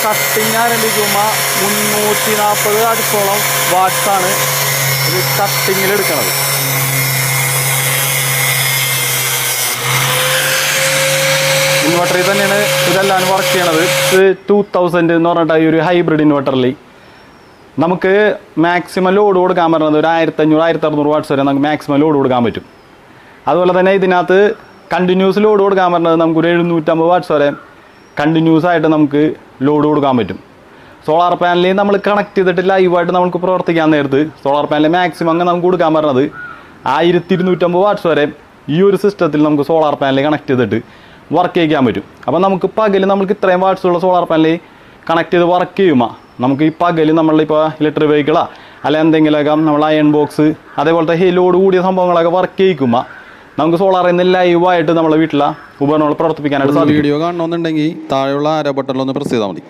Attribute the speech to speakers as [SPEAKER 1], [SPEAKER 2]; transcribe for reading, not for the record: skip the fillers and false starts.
[SPEAKER 1] Cutting ആരംഭിക്കുമ്പോൾ 340 അടുത്തോളം വാട്ട്സാണ് ഇത് കട്ടിങ്ങിൽ എടുക്കുന്നത്. ഇൻവെർട്ടറിൽ തന്നെയാണ് ഇതെല്ലാം വർക്ക് ചെയ്യണത്. ഇത് 2000 എന്ന് പറഞ്ഞിട്ട് ഈ ഒരു ഹൈബ്രിഡ് ഇൻവെർട്ടറിൽ നമുക്ക് മാക്സിമം ലോഡ് കൊടുക്കാൻ പറ്റുന്നത് ഒരു 1500-1600 വാട്ട്സ് വരെ നമുക്ക് മാക്സിമം ലോഡ് കൊടുക്കാൻ പറ്റും. അതുപോലെ തന്നെ ഇതിനകത്ത് കണ്ടിന്യൂസ് ലോഡ് കൊടുക്കാൻ പറ്റുന്നത് നമുക്കൊരു 750 വാട്ട്സ് വരെ കണ്ടിന്യൂസ് ആയിട്ട് നമുക്ക് ലോഡ് കൊടുക്കാൻ പറ്റും. സോളാർ പാനലിൽ നമ്മൾ കണക്ട് ചെയ്തിട്ട് ലൈവായിട്ട് നമുക്ക് പ്രവർത്തിക്കാൻ നേരത്ത് സോളാർ പാനലിൽ മാക്സിമം അങ്ങ് നമുക്ക് കൊടുക്കാൻ പറ്റുന്നത് 1250 വാട്ട്സ് വരെ ഈ ഒരു സിസ്റ്റത്തിൽ നമുക്ക് സോളാർ പാനലിൽ കണക്ട് ചെയ്തിട്ട് വർക്ക് ചെയ്യിക്കാൻ പറ്റും. അപ്പോൾ നമുക്ക് പകൽ നമുക്ക് ഇത്രയും വാട്ട്സുള്ള സോളാർ പാനലിൽ കണക്ട് ചെയ്ത് വർക്ക് ചെയ്യുമ്പോൾ നമുക്ക് ഈ പകൽ നമ്മളിപ്പോൾ ഇലക്ട്രിക് വെഹിക്കിളാ അല്ല എന്തെങ്കിലുമൊക്കെ നമ്മൾ അയൺ ബോക്സ് അതേപോലത്തെ ലോഡ് കൂടിയ സംഭവങ്ങളൊക്കെ വർക്ക് ചെയ്യിക്കുമ്പോൾ നമുക്ക് സോളാറിൽ നിന്ന് ലൈവായിട്ട് നമ്മളെ വീട്ടിലെ ഉപകരണങ്ങൾ പ്രവർത്തിപ്പിക്കാനായിട്ട് സാധിക്കും.
[SPEAKER 2] വീഡിയോ കാണണമെന്നുണ്ടെങ്കിൽ താഴെയുള്ള ആരോ ബട്ടണിലൊന്ന് പ്രസ് ചെയ്താൽ മതി.